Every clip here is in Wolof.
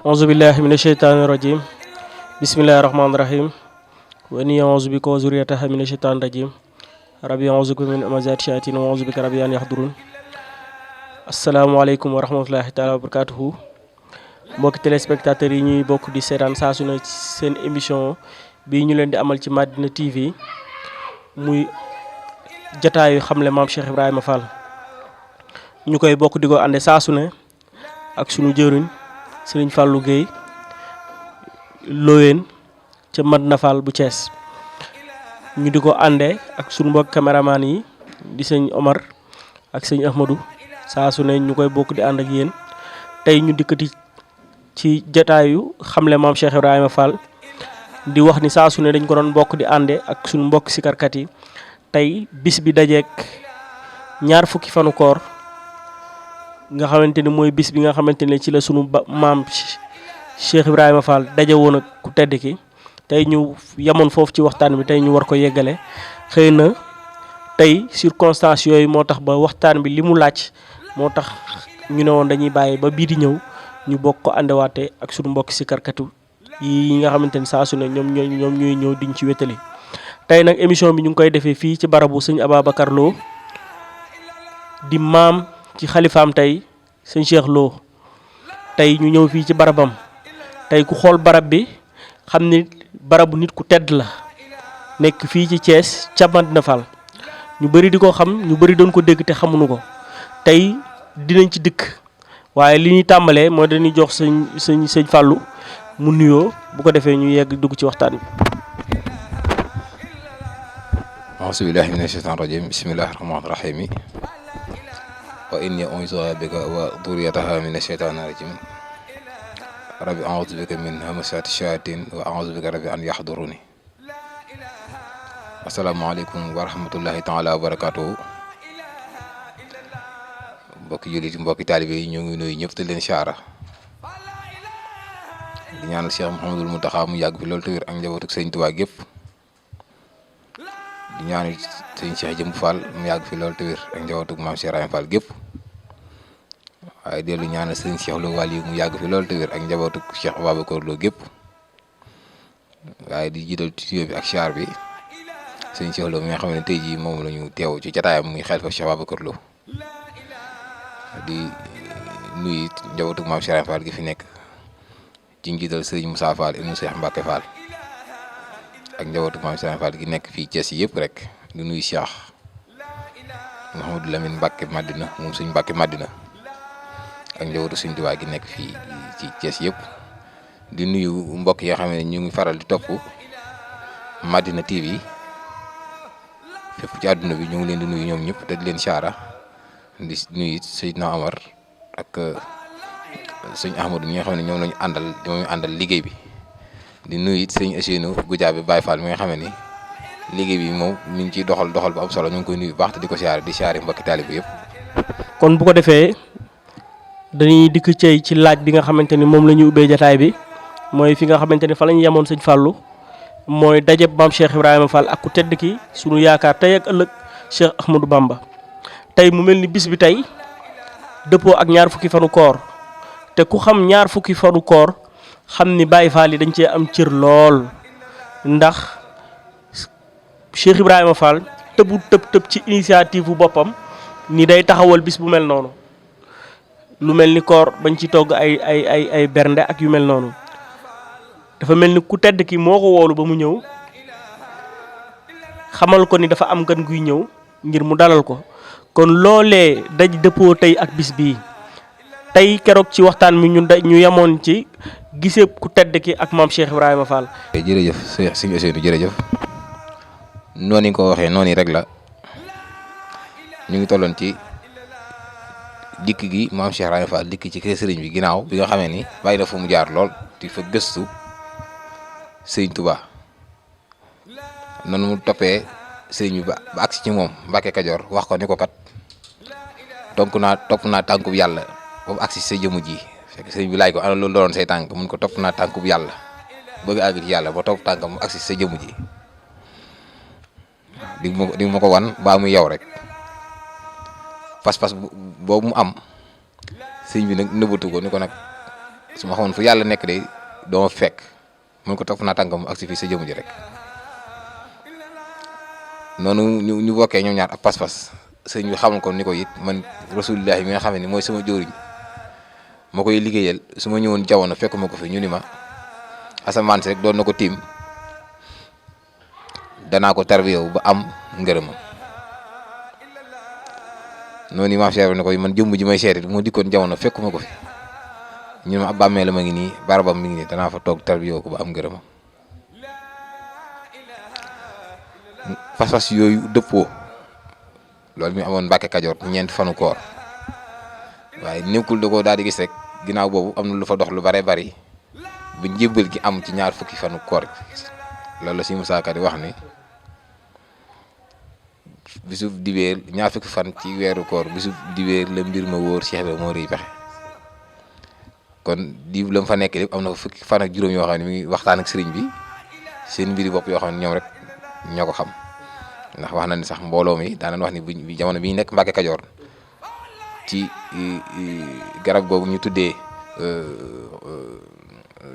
auzu billahi mina sheytaani rajim bismillahi rahmaani rahim wa inni auzu bika wa zurriyataha mina sheytaani rajim rabbi auzu bika min amazati shayatin wa auzu bika rabbi an yahdurun. asalaamaaleykum wa rahmatullahi taala wa barakatuhu. mbokki téléspectateurs yi ñuy bokk di seetaan saa su ne seen émission bii ñu leen di amal ci Madina TV muy jataayu xamle maam Cheikh Ibrahima Fall ñu koy bokk di ko ànde saa su ne ak sunu jëriñ Serigne Fallou Gueye Lowen ca Madina Fall bu Thiès ñu di ko àndee ak sunu mbokk caméraman yi di sëñ Omar ak sëñ Ahmadou saa su ne ñu koy bokk di ànd ak yéen tey ñu dikkati ci jataayu xamle maam Cheikh Ibrahima Fall di wax ni saa su ne dañ ko doon bokk di ànde ak sunu mbokk sikarkat yi tey bis bi dajeek ñaar fukki fanu koor nga xamante ni mooy bis bi nga xamante ne ci la sunu maam Cheikh Ibrahima Fall daje woon ak ku tedd ki tey ñu yemoon foofu ci waxtaan bi tey ñu war ko yeggale xëy na tey circonstances yooyu moo tax ba waxtaan bi li mu laaj moo tax ñu ne woon dañuy bàyyi ba bii di ñëw ñu bokk ko àndewaate ak sunu mbokk si karkatu yi nga xamante ni saa su ne ñoom ñooy ñëw diñ ci wétali tey nag émission bi ñu ngi koy defee fii ci barabu sëñ Ababacar Lo di maam ci xalifaam tey sëñ Cheikh Lo tey ñu ñëw fii ci barabam tey ku xool barab bi xam ni barabu nit ku tedd la nekk fii ci Thiès ca Madina Fall ñu bëri di ko xam ñu bëri doon ko dégg te xamuñu ko tey dinañ ci dikk waaye li ñuy tàmbalee mooy dañuy jox sëñ Fallou mu nuyoo bu ko defee ñu yegg dugg ci waxtaan bi. auzu billahi mina shaytaani rajim bismillahi rahmaani rahim wa inni u'iizuha bika wa dhurriyyataha mina shaytaani rajim rabbi a'uuzu bika min hamazaati shayaatiin wa a'uuzu bika rabbi an yahduruni. asalaamaaleykum wa rahmatullahi taala wa barakaatuhu. mbokki jullit mbokki taalibe yi ñoo ngi nuyu ñëpp te leen siyaara di ñaanal Cheikh Mouhamadul Mountakha mu yàgg fi loolu te wér ak njabootu sëñ Tuubaa gépp di ñaanal sëñ Cheikh Jëmb Fall mu yàgg fi loolu te wér ak njabootu maam Cheikh Ibrahima Fall gépp waaye dellu ñaanal sëñ Cheikh Lo Wali mu yàgg fi loolu te wér ak njabootu Cheikh Ababacar Lo gépp waaye di jiital tuyoo bi ak siyaar bi sëñ Cheikh Lo mi nga xam ne tey jii moom la ñu teew ci jataayam muy xel fa Cheikh Ababacar Lo di nuyu njabootu maam Cheikh Ibrahima Fall gi fi nekk ci njiital sëriñ Moussa Fall ibnu Cheikh Mbacke Fall ak njabootu maam Cheikh Ibrahima Fall gi nekk fii Thiès yëpp rek di nuyu Cheikh Mouhamadou Lamine Mbacke Madina moom suñ Mbacke Madina ak njabootu suñ Tuubaa gi nekk fii ci Thiès yëpp di nuyu mbokk yi nga xam ne ñu ngi faral di topp Madina TV fépp ci àdduna bi ñu ngi leen di nuyu ñoom ñëpp te di leen siyaara di nuyu Seydina Omar ak sëñ Ahmadou ñi nga xam ne ñoom lañu àndal liggéey bi di nuyu it sëñ Ousseynou Goudiaby Baye Fall mi nga xam ne ni liggéey bi moom mi ngi ciy doxal bu am solo ñu ngi koy nuyu bu baax te di ko siyaare di siyaare mbokki taalibe yëpp. kon bu ko defee dañuy dikk ci laaj bi nga xamante ni moom la ñu ubbee jataay bi mooy fi nga xamante ni fa la ñu yemoon sëñ Fallou mooy dajeb maam Cheikh Ibrahima Fall ak ku tedd ki sunu yaakaar tey ak ëllëg Cheikh Ahmadou Bamba. tey mu mel ni bis bi tey dëppoo ak ñaar fukki fanu koor te ku xam ñaar fukki fanu koor xam ni Baye Fall yi dañ cee am cër lool ndax Cheikh Ibrahima Fall tëb ci initiative bu boppam ni day taxawal bis bu mel noonu lu mel ni koor bañ ci togg ay bernde ak yu mel noonu dafa mel ni ku tedd ki moo ko woolu ba mu ñëw xamal ko ni dafa am gan guy ñëw ngir mu dalal ko. kon loolee daj dëppoo tey ak bis bii tey keroog ci waxtaan mi ñu yemoon ci gisee ku tedd ki ak maam Cheikh Ibrahima Fall. jërëjëf sëñ Ousseynou jërëjëf noonu nga ko waxee noonu rek la ñu ngi tolloon ci dikk gi maam Cheikh Ibrahima Fall dikk ci kër sëriñ bi ginnaaw bi nga xamee ni bàyyi na fu mu jaar lool di fa gëstu sëriñ Touba noonu mu toppee sëriñ bi ba agsi ci moom Mbàkke Kajoor wax ko ni ko kat topp naa tànkub yàlla boobu agsi sa jëmu ji fekk sëriñ bi laaj ko ana loolu doon say tànk mun ko topp naa tànkub yàlla bëgg àgg ci yàlla ba topp tànkam mu agsi sa jëmu ji di ma ko wan baa muy yow rek pas-pas boobu mu am sëriñ bi nag nëbbatu ko ni ko nag su ma xamoon fu yàlla nekk de doo fekk mun ko topp naa tànkam ak si fii sa jëmu ji rek noonu ñu bokkee ñoom ñaar ak pas-pas sëñ bi xamal ko ni ko it man rasulillahi mi nga xam ne mooy sama jóoriñ ma koy liggéeyal su ma ñëwoon jamono fekk ma ko fi ñu ni ma asamaan si rek doon na ko tiim danaa ko tarbiyaw ba am ngërëmam noonu yi maam Cheikh ne ko man jëmm ji may seeti moo dikkoon jamono fekk ma ko fi ñu ma ab bàmmeel ma ngi nii barabam mi ngi nii danaa fa toog tarbiyaw ko ba am ngërëmam fas-fas yooyu dëppoo loolu mi amoon Mbàkke Kajoor ñeenti fanu koor waaye nekkul da koo daal di gis rek ginnaaw boobu am na lu fa dox lu bare bari bu njébbal gi am ci ñaar fukki fanu koor loolu la si Musaa Ka di wax ni bisub dibéer ñaar fukki fan ci weeru koor bisub dibéer la mbir ma wóor Cheikh bi moo rëy pexe kon diib la mu fa nekk lépp am na fa fukki fan ak juróom yoo xam ne mi ngi waxtaan ak sëriñ bi seen mbiri bopp yoo xam ne ñoom rek ñoo ko xam ndax wax na ni sax mbooloo mi daanañ wax ni bu jamono bi ñu nekk Mbàkke Kajoor ci garab googu ñu tuddee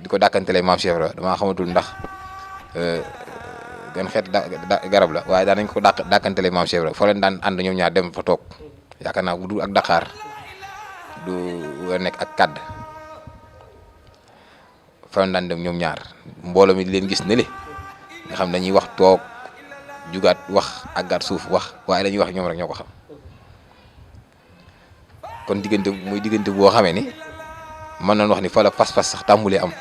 di ko dàkkantelee maam Cheikh Ibra damaa xamatul ndax gan xeet garab la waaye daan nañ ko dàkkantelee maam Cheikh Ibra foo leen daan ànd ñoom ñaar dem fa toog yaakaar naa bu dul ak Dakar du nekk ak kàdd fa leen daan dem ñoom ñaar mbooloo mi di leen gis ne le nga xam dañuy wax toog jugaat wax àggaat suuf wax waaye dañuy wax ñoom rek ñoo ko xam kon diggante muy diggante boo xamee ni mën nañ wax ni fa la pas-pas sax tàmbulee am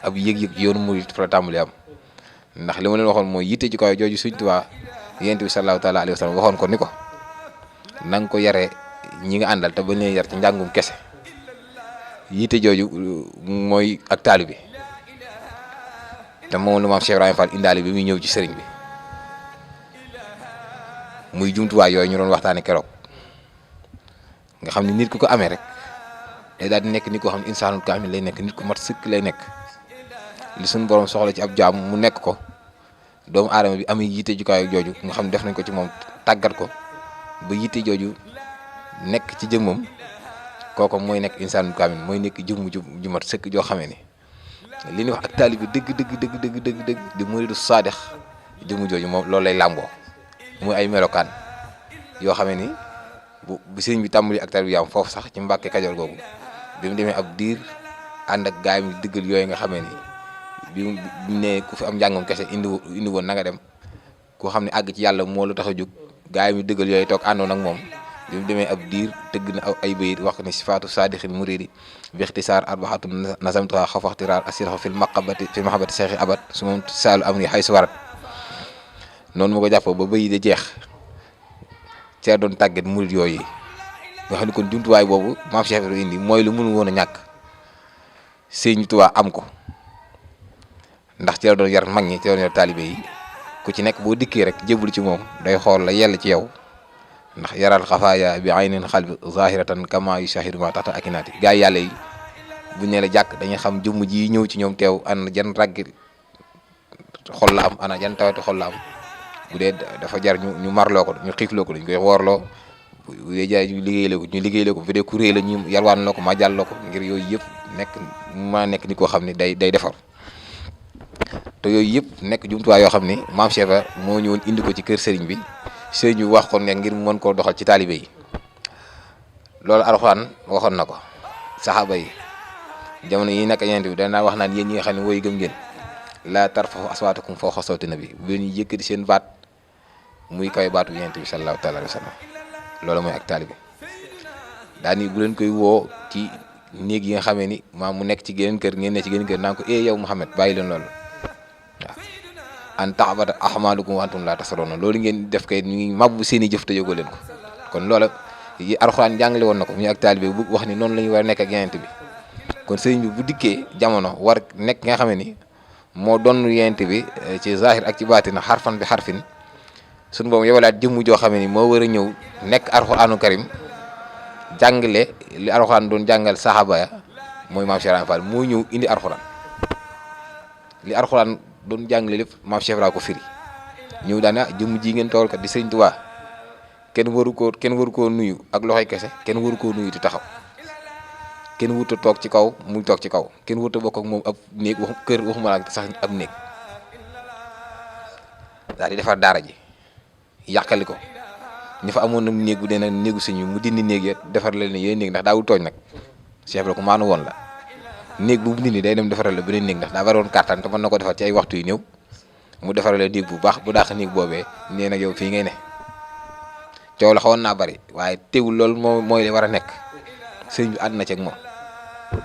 ab yëg-yëg yoonu murid fa la tàmbulee am ndax li ma leen waxoon mooy yitte ci kaw jooju Sëñ Tuubaa Yonent bi sallallahu taala alayhi wa sallam waxoon ko ni ko na nga ko yaree ñi nga àndal te bañ leen yar ci njàngum kese yitte jooju mooy ak taalibe bi te moom lu maam Cheikh Ibrahima Fall indaale bi muy ñëw ci sëriñ bi muy jumtuwaay yooyu ñu doon waxtaane keroog nga xam ne nit ku ko amee rek day daal di nekk nit koo xam ne insaanul kaamil lay nekk nit ku mat sëkk lay nekk li suñu borom soxla ci ab jaam mu nekk ko doomu aadama bi amee yitte jukaayu jooju nga xam ne def nañ ko ci moom tàggat ko ba yitte jooju nekk ci jëmmam kooku mooy nekk insaanul kaamil mooy nekk jëmm ju mat sëkk joo xamee ni li ñuy wax ak taalibe bi dëgg di muridu saadix jëmm jooju moom loolu lay làmboo muy ay melokaan yoo xamee ni bu sëriñ bi tàmbali ak taalibe bi am foofu sax ci Mbàkke Kajoor googu bi mu demee ab diir ànd ak gaay mi dëggal yooyu nga xamee ni bi mu ne ku fi am njàngam kese indi woon na nga dem koo xam ne àgg ci yàlla moo la tax a jóg gaay mi dëggal yooyu toog àndoon ak moom bi mu demee ab diir tëgg na ay bayit wax ni sifaatu saadixil muridi bixtisaar arbaxatu nazamtuha xafaxtiraar asirxo fil mahabati seexi abat su moom saalu am ni xay su warat noonu mu ko jàppoo ba bayit de jeex cee doon tàggat murid yooyu nga xam ne kon jumtuwaay boobu maam Cheikh Ibra indi mooy lu mënu woon a ñàkk Sëriñ Tuubaa am ko ndax ci la doon yar mag ñi ci la doon yar taalibe yi ku ci nekk boo dikkee rek jébbalu ci moom day xool la yell ci yow ndax yaral xafaaya bi aynin xalbi zahiratan kama yushahidu ma taxta akinaati gaa yi yàlla yi buñ ne la jàkk dañuy xam jëmm ji ñëw ci ñoom teew ana jan raggi xol la am ana jan tawati xol la am bu dee dafa jar ñu marloo ko ñu xiifloo ko dañ koy woorloo bu dee jaay ñu liggéeyloo ko bu dee ku réy la ñu yarwaan loo ko ma jàlloo ko ngir yooyu yëpp nekk ma nekk ni koo xam ne day defar te yooyu yëpp nekk jumtuwaay yoo xam ni maam Cheikh Ibra moo ñëwoon indi ko ci kër sëriñ bi sëriñ bi wax ko ne ngir mën koo doxal ci taalibe yi loolu Alxuraan waxoon na ko saxaaba yi jamono yi nekk Yonent bi danaa wax naan yéen ñi nga xam ne wooy gëm ngeen laa tarfa'u aswaatakum fawqa sawti nabi bu leen yëkkati seen baat muy kawe baatu Yonent bi sallallahu taala alayhi wa sallam loolu mooy ak taalibe daani bu leen koy woo ci néeg yi nga xamee ni maam mu nekk ci geneen kër ngeen ne ci geneen kër naan ko yow Muhammad bàyyi leen loolu waaw an ta'bada ahmalukum wa antum la tasaruna loolu ngeen def kay ñu ngi mabbu seen i jëf te yógoo leen ko kon loola yi Alxuraan jàngale woon na ko muy ak taalibe bu wax ni noonu la ñu war a nekk ak Yonent bi kon sëriñ bi bu dikkee jamono war nekk nga xamee ni moo doon Yonent bi ci zahir ak ci baatin xarfan bi xarfin suñu boobu yowalaat jëmm joo xamee ni moo war a ñëw nekk Alxuraanu karim jàngale li Alxuraan doon jàngal saxaaba ya mooy maam Cheikh Ibrahima Fall moo ñëw indi Alxuraan li Alxuraan doon jàngale lépp maam Cheikh Ibrahima ko firi ñëw daana jëmm ji ngeen toogal kat di Sëriñ Tuubaa kenn waru koo nuyu ak loxoy kese kenn waru koo nuyu di taxaw kenn wut a toog ci kaw muy toog ci kaw kenn wut a bokk ak moom ab néeg wax kër waxuma la sax ab néeg daal di defar daara ji yàqali ko ñi fa amoon nag néeg bu dee nag néegu sëñ bi mu dindi néeg ya defar la ne yooyu néeg ndax daawul tooñ nag Cheikh Ibra ko maanu woon la néeg bu mu dindi day dem defaral la beneen néeg ndax daa bari woon kàttan te mën na ko defar ci ay waxtu yu néew mu defaral la néeg bu baax bu daax néeg boobee nee nag yow fii ngay ne coow la xawoon naa bari waaye teewul loolu mooy li war a nekk sëñ bi ànd na ci ak moom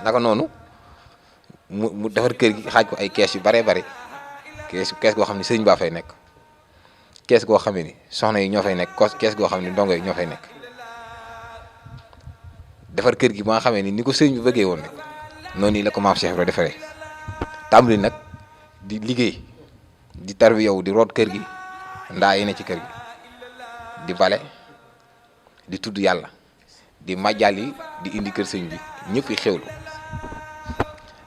naka noonu mu defar kër gi xaaj ko ay kees yu baree bari kees goo xam ne sëñ baa fay nekk kees goo xam ne soxna yi ñoo fay nekk kees goo xam ne ndongo yi ñoo fay nekk defar kër gi ba nga xamee ni ko sëñ bi bëggee woon nag noonu la ko maam Cheikh Ibra defaree tàmbali nag di liggéey di tarbi yow di root kër gi ndaa yi ne ci kër gi di bale di tudd yàlla di majjal yi di indi kër sëñ bi ñëpp yi xewlu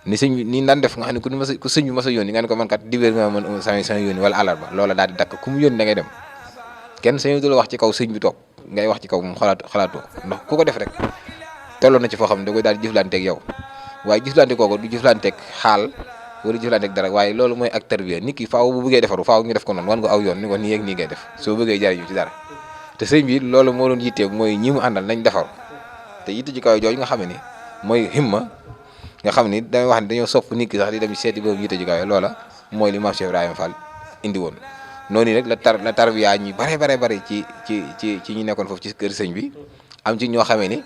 ni sëñ bi ni daan def nga xam ne ku sëñ bi mas a yónni nga ne ko man kat dibéer ma mën sama yónni wala àllarba loola daal di dakk ku mu yónni da ngay dem kenn sañu dul wax ci kaw sëñ bi toog ngay wax ci kaw moom xalaatoo ndax ku ko def rek tolloon na ci foo xam ne da koy daal di jëflanteeg yow waaye jëflante kooku du jëflanteeg xaal wala jëflanteeg dara waaye loolu mooy ak tarbiya nit ki faaw bu bëggee defaru faaw ñu def ko noonu wan nga aw yoon ni ko nii ak nii ngay def soo bëggee jariñu ci dara te sëñ bi loolu moo doon yittee mooy ñi mu àndal nañ defaru te yitte ci kaw jooju nga xam ne mooy himma nga xam ni damay wax ne dañoo sopp nit ki sax di dem seeti boobu yitte ji kaw loola mooy li maam Cheikh Ibrahima Fall indi woon noonu rek la tarbiya ñi bare ci ñi nekkoon foofu ci kër sëñ bi am ci ñoo xamee ni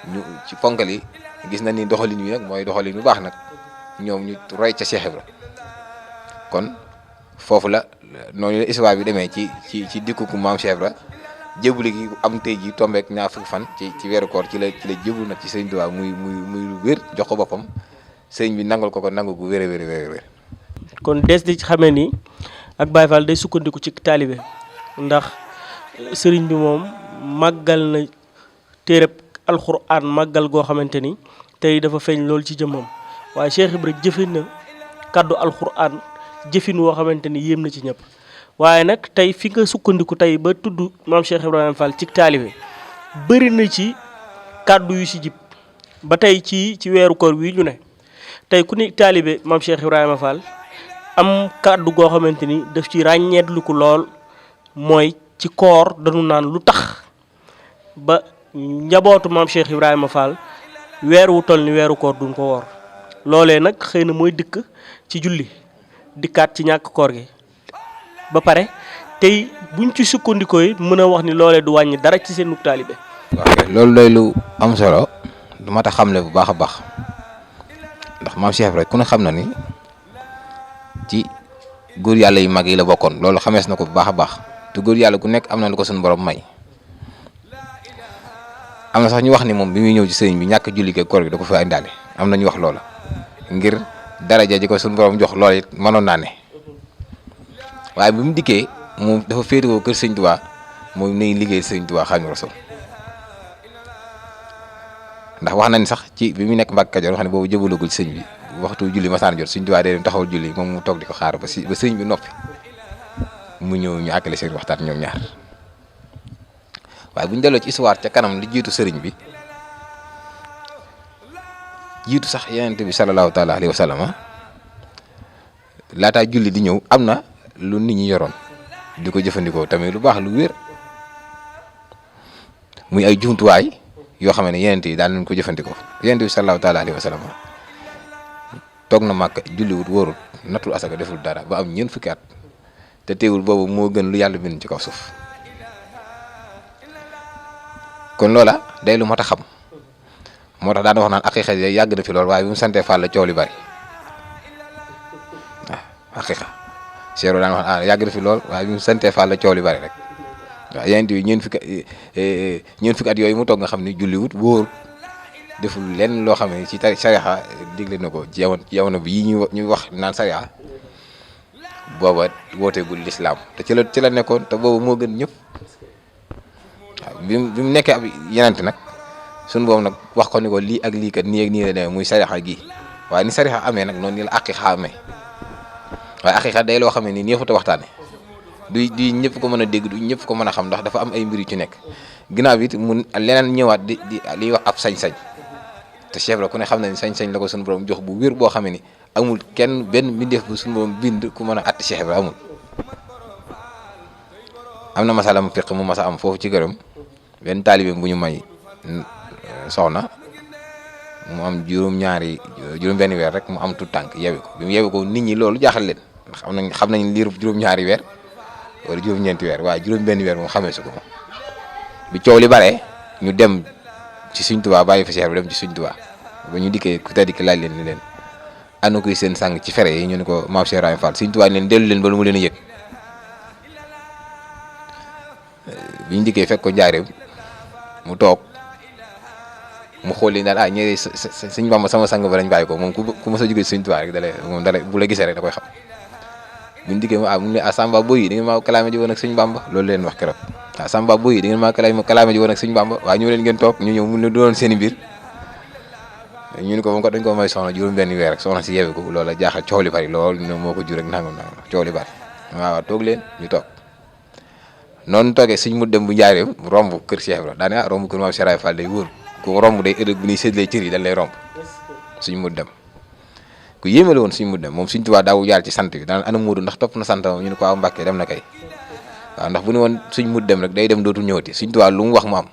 ñu ci ponkal yi gis na ni doxalin wi nag mooy doxalin bu baax nag ñoom ñu roy ca Cheikh Ibra kon foofu la noonu la histoire bi demee ci dikku maam Cheikh Ibra jébbalu gi am tey ji tombeek ñaar fukki fan ci weeru koor ci la jébbalu nag ci sëñ Tuubaa muy lu wér jox ko boppam sëñ bi nangul ko nangu gu wér. kon des di xamee ni ak Baye Fall day sukkandiku ci taalibe ndax sëriñ bi moom màggal na téereb alxuraan màggal goo xamante ni tey dafa feeñ loolu ci jëmmam waaye Cheikh Ibra jëfe na kàddu alxuraan jëfin woo xamante ni yéem na ci ñëpp waaye nag tey fi nga sukkandiku tey ba tudd maam Cheikh Ibrahima Fall ci taalibe bëri na ci kàddu yu si jib ba tey ci weeru koor wi ñu ne tey ku ni taalibe maam Cheikh Ibrahima Fall am kàddu goo xamante ni daf ci ràññeetlu ko lool mooy ci koor dañu naan lu tax ba njabootu maam Cheikh Ibrahima Fall weer wu toll ni weeru koor duñ ko woor loolee nag xëy na mooy dikk ci julli dikkaat ci ñàkk koor gi ba pare tey buñ ci sukkandikoo yi mën a wax ni loolee du wàññi dara ci seen taalibe. waaw loolu day lu am solo du mat a xamle bu baax a baax ndax maam Cheikh rek ku ne xam na ni ci góor yàlla yu mag yi la bokkoon loolu xamees na ko bu baax a baax te góor yàlla ku nekk am na lu ko suñu borom may. am na sax ñu wax ni moom bi muy ñëw ci sëriñ bi ñàkk julli koor gi da ko fa indaale am na ñu wax loola ngir daraja ji ko suñu borom jox loolu it mënoon naa ne waaye bi mu dikkee moom dafa féetewoo kër sëñ Tuubaa moom nañ liggéey sëñ Tuubaa Xaadimu Rasuul ndax wax na ni sax ci bi mu nekk Mbàkke Kajoor xam ne boobu jëbalagul sëñ bi waxtu julli masaan jot sëñ Tuubaa day dem taxawal julli moom mu toog di ko xaar ba sëñ bi noppi mu ñëw ñu àggale seen waxtaan ñoom ñaar waaye bu ñu delloo ci histoire ca kanam li jiitu sëriñ bi jiitu sax Yonent bi salallaahu taala alayhi wa sallam laataa julli di ñëw am na lu nit ñi yoroon di ko jëfandikoo tamit lu baax lu wér muy ay jumtuwaay yoo xam ne Yonent yi daan nañ ko jëfandikoo Yonent bi salallaahu taala alayhi wa sallam toog na Màkka julliwut wóorut natul asaka deful dara ba am ñeent fukki at te teewul boobu moo gën lu yàlla bind ci kaw suuf. kon loola day lu mat a xam moo tax daana wax naan aqiqa yàgg na fi lool waaye bi mu santee Fall la coow li bari waaw aqiqa seero daan wax yàgg na fi lool waaye bi mu santee Fall la coow li bari rek waaw Yonent bi ñeent fukki at yooyu mu toog nga xam ni julliwut wóor deful lenn loo xam ne ci sariya digle na ko ci jamono bi yi ñuy wax naan sariya booba wooteegul lislaam te ci la nekkoon te boobu moo gën ñëpp waaw bi mu nekkee ab yenante nag suñu boobu nag wax ko ni ko lii ak lii kat nii ak nii la demee muy sarixa gi waaye ni sarixa amee nag noonu ni la aqiqa amee waaye aqiqa day loo xam ne nii neexut a waxtaane du ñëpp ko mën a dégg du ñëpp ko mën a xam ndax dafa am ay mbir yu ci nekk ginnaaw bi it mu leneen ñëwaat di liy wax ab sañ-sañ te Cheikh Ibra ku ne xam na ni sañ-sañ la ko suñu borom jox bu wér boo xamee ni amul kenn benn mbindeef bu suñu borom bind ku mën a àtte Cheikh Ibra amul. am na masala mu fiq mu masa am foofu ci këram benn taalibe bu ñu may soxna mu am juróom-benn weer rek mu am tout tànk yewi ko bi mu yewi ko nit ñi loolu jaaxal leen xam nañ liiru juróom-ñaari weer wala juróom-ñeenti weer waaye juróom-benn weer moom xamee su ko bi coow li bare ñu dem ci Sëñ Tuubaa bàyyi fa Cheikh bi dem ci Sëñ Tuubaa ba ñu dikkee ku tedd ki laaj leen ni leen ana koy seen sang ci fere yi ñu ne ko Maam Cheikh Ibrahima Fall Sëñ Tuubaa leen dellu leen ba lu mu leen a yëg bi ñu dikkee fekk ko njaareem mu toog mu xool leen daal ñëwee Sëñ Bamba sama sang ba lañ bàyyi ko moom ku mos a jógee Sëñ Tuubaa rek dalay bu la gisee rek da koy xam bi ñu dikkee mu ne Samba Boy yi da ngeen maa kalaame ji woon ak Sëñ Bamba loolu leen wax keroog Samba Boy yi da ngeen maa kalaame ji woon ak Sëñ Bamba waaye ñëw leen ngeen toog ñu ñëw mu ne doon seen i mbir ñu ne ko moom ko dañ ko may soxna juróom-benn weer rek soxna si yewe ko loola jaaxal coow li bari lool ne moo ko jur ak nangam coow li bari waaw toog leen ñu toog noonu toogee Sëñ mu dem bu njaareem romb kër Cheikh Ibra daane romb kër Maam Cheikh Ibrahima Fall day wóor ku romb day ëllëg bu ñuy séddlee cër yi dañ lay romb Sëñ mu dem ku yéemale woon Sëñ mu dem moom Sëñ Tuubaa daawu jaar ci sant bi daan ana Moodu ndax topp na sant moom ñu ne ko waaw Mbàkke dem na kay waaw ndax bu ne woon Sëñ mu dem rek day dem dootul ñëwati Sëñ Tuubaa lu mu wax mu am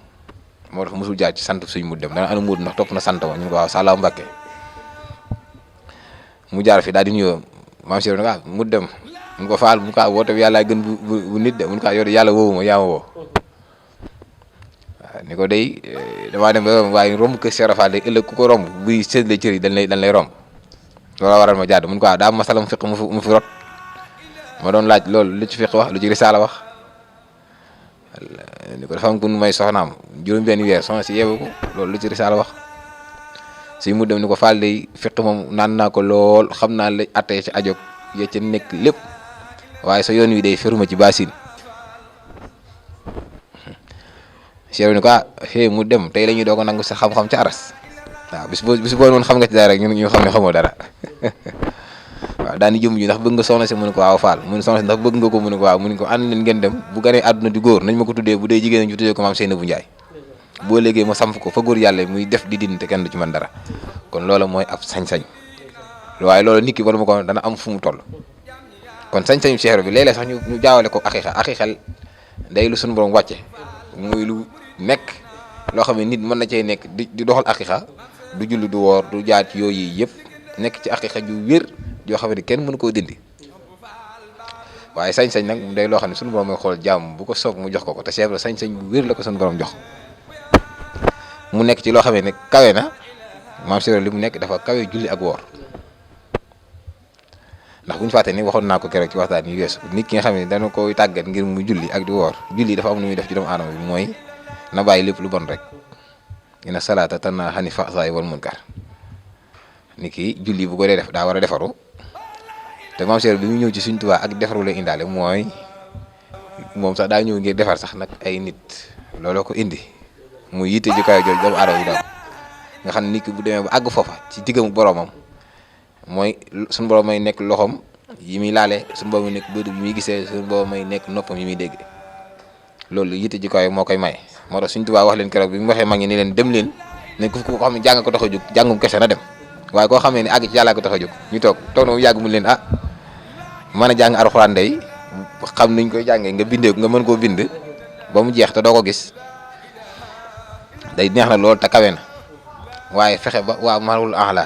moo tax mosul jaar ci sant Sëñ mu dem daan ana Moodu ndax topp na sant moom ñu ne ko waaw Sàllaaw Mbàkke mu jaar fi daal di nuyoo Maam Cheikh ne ko mu dem mun ko faal mun ko woote bi yàlla gën bu nit de mun ko yow de yàlla woowu ma yaa ma woo waaw ni ko day damaa dem ba waaye romb kër Cheikh Rafal day ëllëg ku ko romb buy séddale cër yi dañ lay romb loolu waral ma jàdd mun ko daa masala mu fiq mu fi rot ma doon laaj loolu lu ci fiq wax lu ci risaala wax ni ko dafa am ku may soxnaam juróom-benn weer soxna si yeewu ko loolu lu ci risaala wax Sëñ mu dem ni ko faal day fiq moom naan naa ko lool xam naa la attee ci ajog ya ca nekk lépp waaye sa yoon wi day feruma ci baasin Cheikh ni ko mu dem tey la ñuy doog a nangu sa xam-xam ca aras waaw bis boo noonu xam nga ci dara rek ñu xam ne xamoo dara waaw daani jëm ji ndax bëgg nga soxna si mu ne ko waaw faal mu ne soxna si ndax bëgg nga ko mu ne ko waaw mu ne ko ànd leen ngeen dem bu ganee àdduna di góor nañ ma ko tuddee bu dee jigéen ñu tuddee ko Maam Seynabou Ndiaye boo léegi ma samp ko fa góor yàlla muy def di din te kenn du ci mën dara kon loola mooy ab sañ-sañ waaye loolu nit ki bala ma ko dana am fu mu toll kon sañ-sañu Cheikh bi léeg-léeg sax ñu jaawale ko aqiqa day lu suñu borom wàcce muy lu nekk loo xam ne nit mën na cee nekk di doxal aqiqa du julli du woor du jaar ci yooyu yëpp nekk ci aqiqa ju wér joo xam ne kenn mënu koo dindi waaye sañ-sañ nag day loo xam ne suñu borom mooy xool jàmm bu ko soog mu jox ko te Cheikh sañ-sañ bu wér la ko suñu borom jox mu nekk ci loo xam ne kawe na Maam Cheikh li mu nekk dafa kawe julli ak woor ndax bu ñu fàtte ni waxoon naa ko keroog ci waxtaan yi weesu nit ki nga xam ne dana koy tàggat ngir mu julli ak di woor julli dafa am lu muy def ci doomu aadama bi mooy na bàyyi lépp lu bon rek inna salaata tanhaa ani fahsaa'i wal munkar nit ki julli bu ko dee def daa war a defaru te Maam Cheikh bi mu ñëw ci Sëñ Tuubaa ak defaru lay indaale mooy moom sax daa ñëw ngir defar sax nag ay nit looloo ko indi muy yitte ju kaw jooju doomu aadama bi daal nga xam ne nit ki bu demee ba àgg foofa ci diggam boromam mooy suñu borom may nekk loxoom yi muy laale suñu borom may nekk bët yi muy gisee suñu borom may nekk noppam yi muy dégg loolu yitte ji kaw moo koy may moo tax Sëñ Tuubaa wax leen keroog bi mu waxee mag ñi ni leen dem leen ne ko xam ne jàng ko tax a jóg jàngum kese na dem waaye koo xam ne àgg ci yàllaa ko tax a jóg ñu toog na mu yàgg mu leen mën a jàng alxuraan day xam niñ koy jàngee nga bindee nga mën koo bind ba mu jeex te doo ko gis day neex na lool te kawe na waaye fexe ba waa marul ahla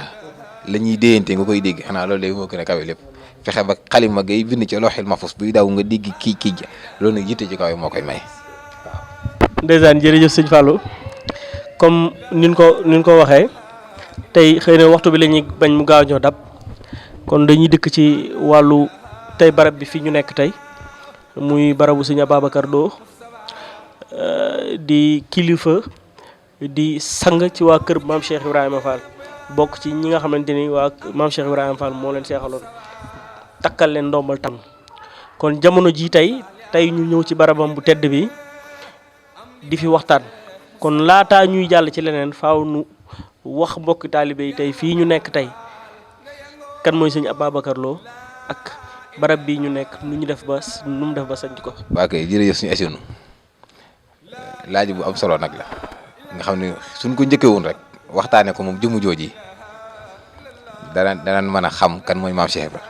la ñuy déyante nga koy dégg xanaa loolu day moo gën a kawe lépp fexe ba xalima ngay bind ci looxil mafus buy daw nga dégg kii loolu nag yitte ci kaw moo koy may waaw. ndeysaan jërëjëf sëñ Fallou comme nin ko waxee tey xëy na waxtu bi la ñuy bañ mu gaaw ñoo dab kon dañuy dëkk ci wàllu tey barab bi fi ñu nekk tey muy barabu sëñ Ababacar Lo di kilifa di sang ci waa kër Maam Cheikh Ibrahima Fall bokk ci ñi nga xamante ni waa Maam Cheikh Ibrahima Fall moo leen seexaloon takkal leen ndombal tam kon jamono ji tey ñu ñëw ci barabam bu tedd bi di fi waxtaan kon laataa ñuy jàll ci leneen faaw nu wax mbokki taalibe yi tey fii ñu nekk tey kan mooy sëñ Ababacar Lo ak barab bi ñu nekk nu mu def ba sanc ko. waa kay jërëjëf suñu asinu laaj bu am solo nag la nga xam ne suñ ko njëkkee woon rek waxtaane ko moom jëmu jooji dana mën a xam kan mooy maam Cheikh Ibra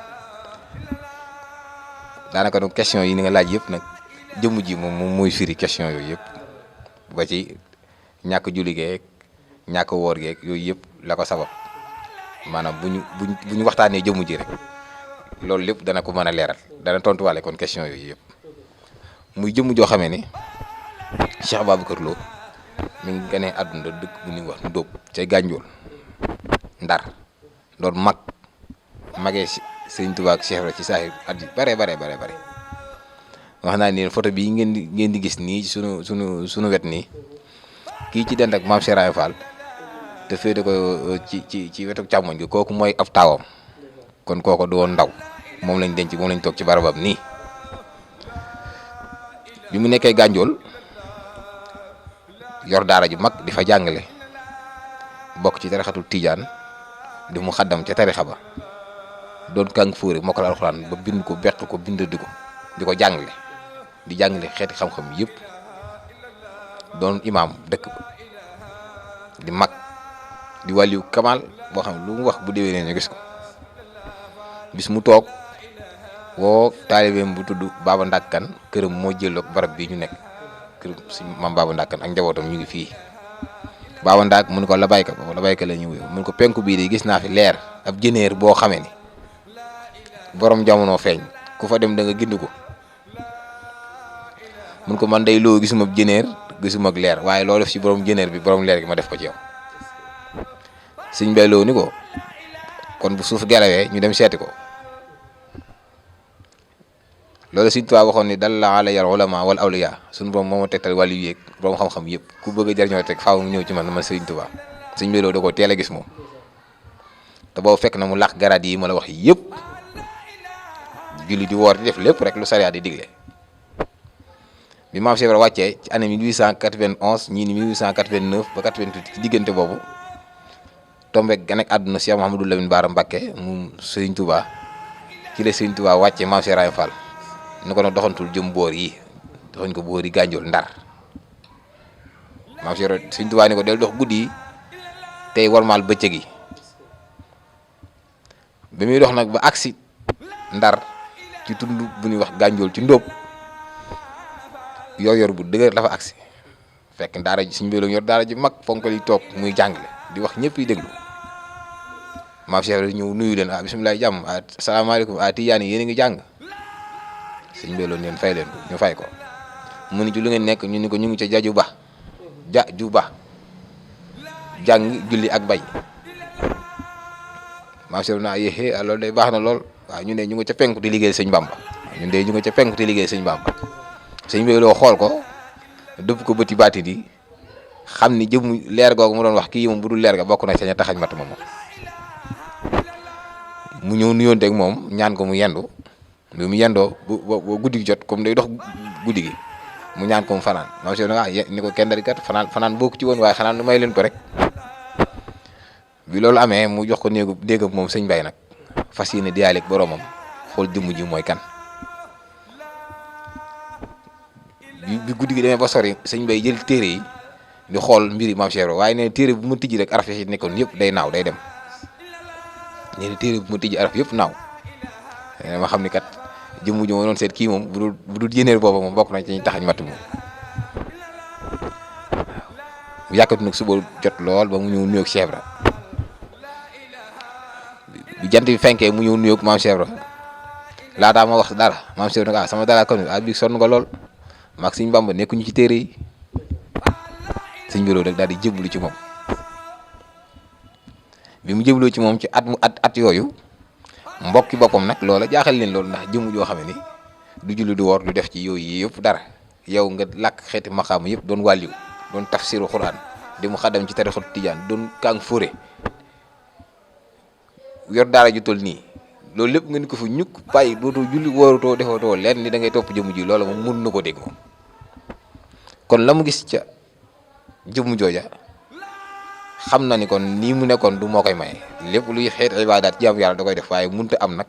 daanaka nag question yi ni nga laaj yëpp nag jëmm ji moom mooy firi question yooyu yëpp ba ci ñàkk julli geeg ñàkk woor geeg yooyu yëpp la ko sabab maanaam bu ñu waxtaanee jëmm ji rek loolu lépp dana ko mën a leeral dana tontuwaale kon question yooyu yëpp muy jëmm joo xamee ni Cheikh Babacar Lo mi ngi gënee àdduna dëkk bu ñuy wax Ndóob cay Gànjool Ndar doon magee Sëriñ Tuubaa ak Cheikh Ibra ci saa at yi bare wax naa ni photo bii ngeen di gis nii ci sunu wet nii kii ci dend ak maam Cheikh Ibra Fall te féete ko ci wetu càmmoñ gi kooku mooy ab taawam kon kooku du woon ndaw moom lañ denc moom lañ toog ci barabam nii bi mu nekkee Gànjool yor daara ju mag di fa jàngale bokk ci tarixatul Tijaan di mu xaddam ca tarixa ba doon kàng fóore mokkal alxuraan ba bind ko beq ko bind di ko jàngale di jàngale xeeti xam-xam yëpp doon imaam dëkk ba di mag di wàlliw kamal boo xam ne lu mu wax bu déwénee ñu gis ko bis mu toog woo taalibeem bu tudd Baaba Ndàkkan këram moo jëloog barab bii ñu nekk kër si maam Baaba Ndàkkan ak njabootam ñu ngi fii Baaba Ndàkk mun ko la bayka la ñu wuyu mun ko penku bii de gis naa fi leer ab jëneer boo xamee ni borom jamono feeñ ku fa dem da nga gind ko mun ko man day loo gisuma ab jëneer gisuma ak leer waaye loo def ci borom jëneer bi borom leer gi ma def ko ci yow sëñ Mbay Lo ni ko kon bu suuf gelawee ñu dem seeti ko loolu Sëñ Tuubaa waxoon ni dalla alayya al ulama wal awliya suñu borom moo ma tegtal wàllu yu yeeg borom xam-xam yëpp ku bëgg a jariñoo teg faaw mu ñëw ci man Sëñ Tuubaa sëñ Mbay Lo da ko teel a gis moom te boobu fekk na mu làq garaat yi ma la wax yëpp julli di woor di def lépp rek lu sariya di digle bi maam Cheikh Ibra wàccee ci année 1891 ñii ni 1889 ba 88 ci diggante boobu tombeek gan ak àdduna Cheikh Mouhamadou Lamine Bara Mbacké mu Sëñ Tuubaa ci la Sëñ Tuubaa wàccee maam Cheikh Ibra Fall ni ko nag doxantul jëm boor yi doxañ ko boor yi Gànjool Ndar maam Cheikh Ibra Sëñ Tuubaa ni ko del dox guddi yi tey warmaal bëccëg yi bi muy dox nag ba agsi Ndar ci tund bu ñuy wax Gànjool ci Ndóob yor bu dëgër dafa agsi fekk daara ji Sëñ Mbay Lo yor daara ji mag fonk li toog muy jàngale di wax ñëpp yi déglu maam Cheikh Ibra ñëw nuyu leen bisimilah jàmm asalaamaaleykum tijaan yi yéen a ngi jàng Sëñ Mbay Lo neen fay leen ko ñu fay ko mu ni ci lu ngeen nekk ñu ni ko ñu ngi ca jaju ba jàng julli ak bay maam Cheikh Ibra yéexee loolu day baax na lool waaw ñu ne ñu ngi ca penku di liggéey Sëñ Bamba ñun de ñu ngi ca penku di liggéey Sëñ Bamba Sëñ Mbay Lo xool ko dëpp ko bëti baati di xam ni jëmu leer googu mu doon wax kii moom bu dul leer ga bokk na ca ña taxañ mat moom mu ñëw nuyoonteeg moom ñaan ko mu yendu bi mu yendoo ba guddi gi jot comme day dox guddi gi mu ñaan ko mu fanaan maam Cheikh ni ko kenn dari kat fanaan bokku ci woon waaye xanaan lu may leen ko rek bi loolu amee mu jox ko néegam moom Sëñ Mbay nag fas yéene diyaaleeg boroomam xool jëmm ji mooy kan bi guddi gi demee ba sori Sëñ Mbay jël téere yi di xool mbiri maam Cheikh Ibra waaye nee téere bu ma tijji rek araf yi nekkoon yëpp day naaw day dem nee téere bu ma tijji araf yëpp naaw ma xam ni kat jëmm ji ma doon seet kii moom bu dul jëneer booba moom bokk nañ ci ñu taxañ matt moom bu yàkkatu nag suba jot lool ba mu ñëw nuyoog Cheikh Ibra bi jant bi fenkee mu ñëw nuyoog maam Cheikh Ibra laataa ma wax dara maam Cheikh Ibra sama dara kon bi sonn nga lool maag Sëñ Bamba nekkuñu ci téere yi Sëñ Mbay Lo rek daal di jébbalu ci moom bi mu jébbaloo ci moom ci at yooyu mbokki boppam nag loola jaaxal leen loolu ndax jëmu joo xam ne ni du julli du woor du def ci yooyu yëpp dara yow nga làkk xeeti maqaam yëpp doon wàlliw doon tafsiru Quraan di mu xaddam ci tarixul Tijaan doon kàng fóore yor daara ju toll nii loolu lépp nga ni ko fa ñukk bàyyi dootoo julli wóorutoo defatoo leen ni da ngay topp jëmu ji loola moom mun na ko dégg moom kon la mu gis ca jëmu jooja xam na ni kon nii mu nekkoon du moo koy maye lépp luy xeet ibaadaat jaamu yàlla da koy def waaye mënut a am nag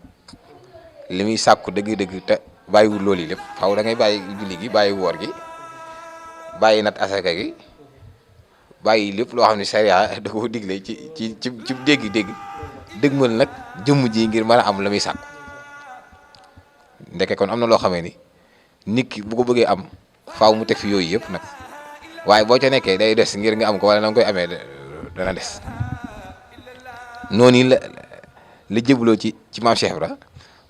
li muy sàkku dëgg-dëgg te bàyyiwul loolu yi lépp xaw da ngay bàyyi julli gi bàyyi woor gi bàyyi nat asaka gi bàyyi lépp loo xam ne sariya da koo digle ci dégg-dégg dëgmal nag jëmm ji ngir mën a am la muy sàkku ndeke kon am na loo xamee ni nit ki bu ko bëggee am faaw mu teg fi yooyu yëpp nag waaye boo ca nekkee day des ngir nga am ko wala na nga koy amee dana des noonu la jëbloo ci maam Cheikh Ibra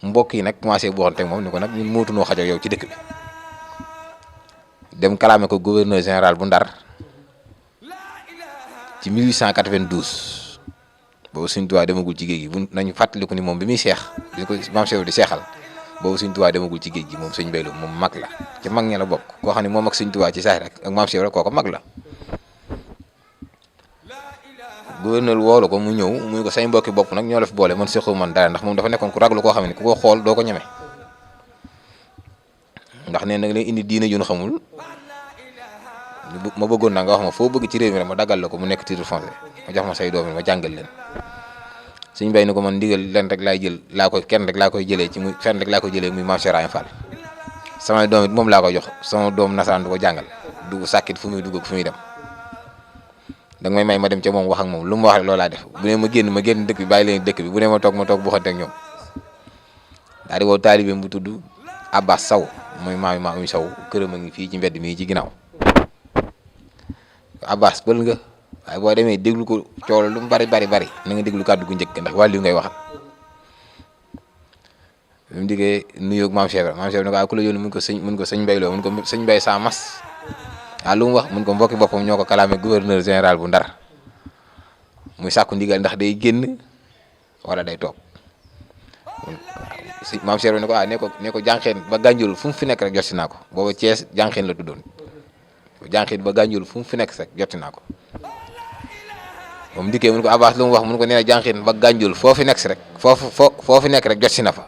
mbokk yi nag commencé bu waxante moom ni ko nag ñun mootunoo xajoo yow ci dëkk bi dem kalaame ko gouverneur général bu Ndar ci 1892 boobu Sëñ Tuubaa demagul ci géej gi bu nañu fàttaliku ni moom bi muy seex bi ko maam Cheikh di seexal boobu Sëñ Tuubaa demagul ci géej gi moom sëñ Baylo moom mag la ci mag ña la bokk koo xam ne moom ak Sëñ Tuubaa ci sax rek ak maam Cheikh rek kooko mag la gouverneur woolu ko mu ñëw muy ko say mbokki bopp nag ñoo la fi boole man sequ man dara ndax moom dafa nekkoon ku raglu koo xam ne ku ko xool doo ko ñeme ndax nee na nga leen indi diine jun xamul ma bëggoon naa nga wax ma foo bëgg ci réew mi rek ma daggal la ko mu nekk titre foncier ma jox ma say doom ma jàngal leen suñ bay ni ko man ndigal leen rek laay jël kenn rek laa koy jëlee ci muy fenn rek laa koy jëlee muy Maam Cheikh Ibra Fall samay doom it moom laa koy jox sama doom nasaraan du ko jàngal du sàkkit fu muy dugg fu muy dem danga may ma dem ca moom wax ak moom lu mu wax rek loolaa def bu ne ma génn dëkk bi bàyyi leen dëkk bi bu ne ma toog bu xante ak ñoom daal di woo taalibeem bu tudd Abbas Saw mooy maam Saw këram a ngi fii ci mbedd mii ci ginnaaw Abbas bël nga waaye boo demee déglu ko coow lu mu bari na nga déglu kàddu gu njëkk ndax wàllu ngay waxal bi mu diggee nuyoog maam Cheikh Ibra ne ko ku la yónni mun ko sëñ Mbayloo mun ko sëñ Mbay sa mas lu mu wax mun ko mbokki boppam ñoo ko kalaame gouverneur général bu Ndar muy sàkku ndigal ndax day génn wala day toog maam Cheikh Ibra ne ko ne ko jànqeen ba gànjul fu mu fi nekk rek jotti naa ko booba Thiès jànqeen la tuddoon jànqeen ba gànjul fu mu fi nekk rek jotti naa ko moom dikkee mun ko Abbas lu mu wax mun ko nee na jànqeen ba gànjul foo fi nekk si rek foo fi nekk rek jot si na fa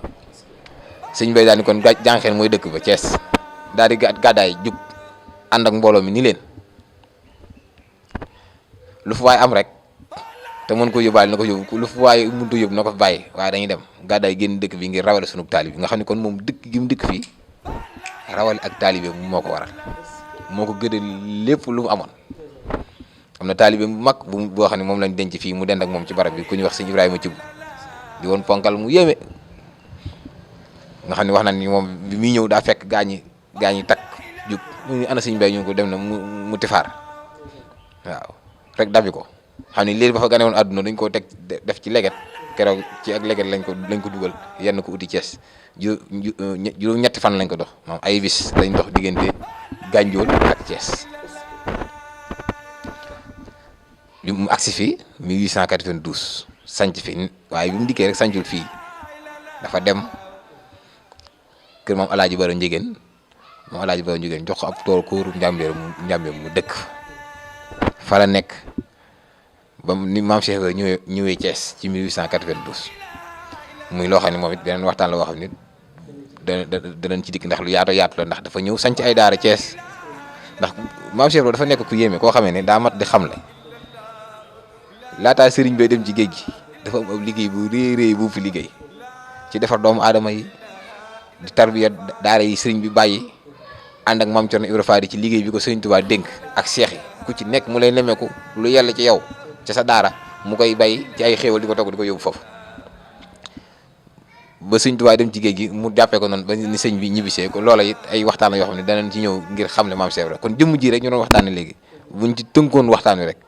sëñ Bay daal ni kon jànqeen mooy dëkk ba Thiès daal di gàddaay jug ànd ak mbooloo mi ni leen lu fa waay am rek te mën ko yóbbaale na ko yóbbu lu fa waay mënut a yóbbu na ko fa bàyyi waaye dañuy dem gàddaay génn dëkk bi ngir rawale sunu taalib bi nga xam ne kon moom dëkk gi mu dëkk fii rawale ak taalibe moo ko waral moo ko gëdal lépp lu mu amoon am na taalibe bu mag boo xam ne moom lañ denc fii mu dend ak moom ci barab bi ku ñuy wax sëñ Ibrahima Thioub di woon ponkal mu yéeme nga xam ne wax na ni moom bi muy ñëw daa fekk gaañi takk jub mu ana sëñ Bay ñu ko dem na mu tifaar waaw rek dabi ko xam ne léegi ba fa gane woon àdduna dañ koo teg def ci leget keroog ci ak leget lañ ko dugal yenn ko uti Thiès juróom ñetti fan lañ ko dox moom ay bis lañ dox diggante Gànjool ak Thiès bi mu agsi fii 1892 sanc fi waaye bi mu dikkee rek sancul fii dafa dem kër moom Alaaji Baro Njigéen jox ko ab tool kóoru njàmbeer mu dëkk fa la nekk ba ni maam Cheikh Ibra ñëwee Thiès ci 1892 muy loo xam ne moom it beneen waxtaan la woo xam ne danañ ci dikk ndax lu yaatu la ndax dafa ñëw sanc ay daara Thiès ndax maam Cheikh Ibra dafa nekk ku yéeme koo xamee ne daa mat di xamle laataa sëriñ bay dem ci géej gi dafa am ab liggéey bu réy bu fi liggéey ci defar doomu aadama yi di tarbiya daara yi sëriñ bi bàyyi ànd ak maam Cerno Ibra Faati ci liggéey bi ko sëriñ Tuubaa dénk ak seex yi ku ci nekk mu lay nemeeku lu yàlla ci yow ca sa daara mu koy bay ci ay xéewal di ko togg di ko yóbbu foofu ba sëriñ Tuubaa dem ci géej gi mu jàppee ko noonu ba ni sëñ bi ñibbisee ko loola it ay waxtaan la yoo xam ne danañ ci ñëw ngir xamle maam Cheikh Ibra kon jëmm ji rek ñu doon waxtaane léegi buñ ci tënkoon waxtaan wi rek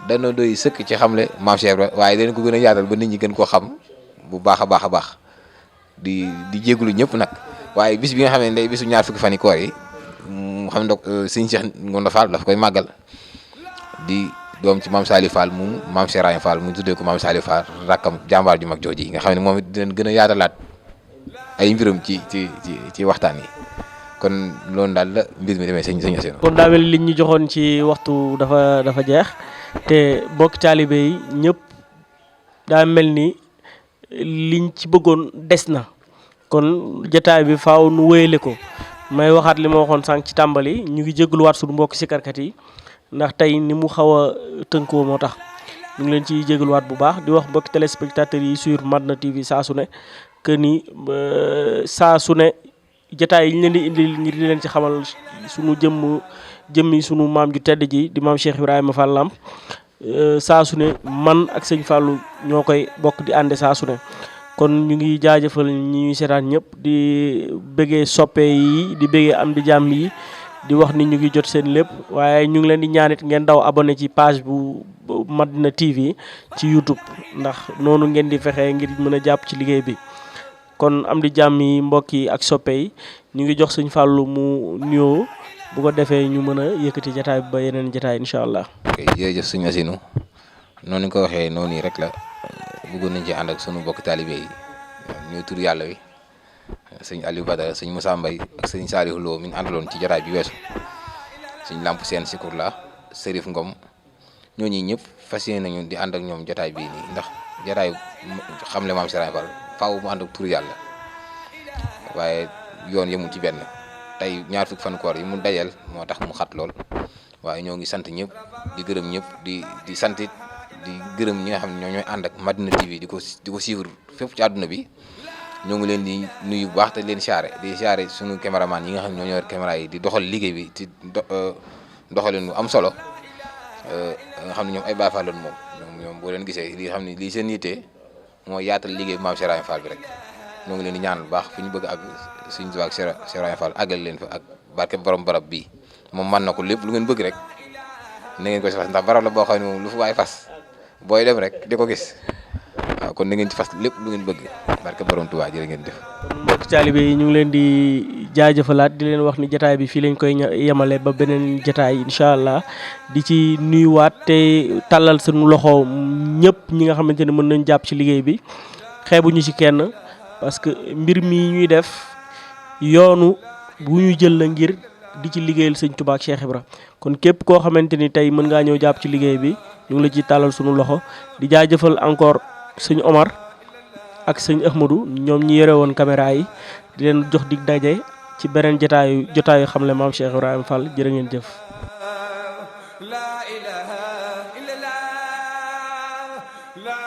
dana doy sëkk ci xamle maam Cheikh Ibra waaye danañ ko gën a yaatal ba nit ñi gën koo xam bu baax a baax di jégalu ñëpp nag waaye bis bi nga xam ne day bisu ñaar fukki fan yi koor yi mu xam ne sëñ Cheikh Ngounda Fall daf koy màggal di doom ci maam Salif Fall mu maam Cheikh Ibra Fall mu tuddee ko maam Salif Fall rakkam jàmbaar ju mag jooji yi nga xam ne moom it dinañ gën a yaatalaat ay mbiram ci waxtaan yi kon loolu daal la mbir mi demee sëñ Assane. kon daa mel liñ ñu joxoon ci waxtu dafa jeex te bokk taalibe yi ñëpp daa mel ni liñ ci bëggoon des na kon jotaay bi faaw nu wéyale ko may waxaat li ma waxoon sànq ci tàmbali ñu ngi jégaluwaat suñu mbokk sikarkat yi ndax tey ni mu xaw a tënkoo moo tax ñu ngi leen ciy jégaluwaat bu baax di wax mbokki téléspectateurs yi sur Madina TV saa su ne que ni saa su ne jotaay yi ñu leen di indil ngir di leen ci xamal suñu jëmm jëmmi sunu maam ju tedd ji di maam Cheikh Ibrahima Fall Lamp saa su ne man ak sëñ Fallou ñoo koy bokk di ànde saa su ne kon ñu ngi jaajëfal ñi ñuy seetaan ñëpp di bëggee soppe yi di bëggee am di jàmm yi di wax ni ñu ngi jot seen lépp waaye ñu ngi leen di ñaanit ngeen daw abonné ci page bu Madina TV ci YouTube ndax noonu ngeen di fexe ngir mën a jàpp ci liggéey bi kon am di jàmm yi mbokk yi ak soppe yi ñu ngi jox sëñ Fallou mu nuyoo bu ko defee ñu mën a yëkkati jataay bi ba yeneen jataay incha allah. ok jërëjëf sëñ Asinu noonu nga ko waxee noonu rek la bëggoon nañ ci ànd ak sunu mbokk taalibe yi ñooy tur yàlla wi sëñ Aliou Badara sëñ Moussa Mbaye ak sëñ Saliou Lo mi ñu àndaloon ci jataay bi weesu sëñ Lamp Seen Sikur la Serif Ngom ñooñu ñëpp fas yéene nañu di ànd ak ñoom jataay bii nii ndax jataay xamle maam Serigne Fall faaw mu ànd ak tur yàlla waaye yoon yemul ci benn tey ñaar fukki fan koor yi mu dajal moo tax mu xat lool waaye ñoo ngi sant ñëpp di gërëm ñëpp di santit di gërëm ñi nga xam ne ñoo ñooy ànd ak Madina TV di ko suivre fépp ci àdduna bi ñoo ngi leen di nuyu bu baax te leen siyaare suñu caméraman yi nga xam ne ñoo yor caméra yi di doxal liggéey bi ci doxalin bu am solo nga xam ne ñoom ay Baay Faal lañu moom ñoom boo leen gisee li xam ne lii seen yitte mooy yaatal liggéey bi maam Cheikh Ibrahima Fall bi rek ñoo ngi leen di ñaanal bu baax fu ñu bëgg ak suñu tubaab Cheikh Ibrahima Fall àggal leen fa ak barke borom barab bii moom mën na ko lépp lu ngeen bëgg rek na ngeen ko si fas ndax barab la boo xam ne moom lu fu waay fas booy dem rek di ko gis waaw kon na ngeen ci fas lépp lu ngeen bëgg barke borom Tuubaa jërë ngeen def. kon mbokk taalibe yi ñu ngi leen di jaajëfalaat di leen wax ni jataay bi fii lañ koy yemale ba beneen jataay incha allah di ci nuyuwaat te tàllal seen loxo ñëpp ñi nga xamante ne mën nañ jàpp ci liggéey bi xeebuñu ci kenn parce que mbir mi ñuy def yoonu bu ñu jël la ngir di ci liggéeyal sëñ Tuubaa ak Cheikh Ibra kon képp koo xamante ni tey mën ngaa ñëw jàpp ci liggéey bi ñu ngi la ci tàllal sunu loxo di jaajëfal encore sëñ Omar ak sëñ Ahmadou ñoom ñi yore woon caméra yi di leen jox dig daje ci beneen jotaayu xamle maam Cheikh Ibrahima Fall jërë ngeen jëf. La ilaha illallah la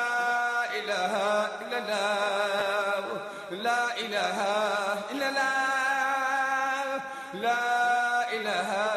ilaha illallah la ilaha illallah la ilaha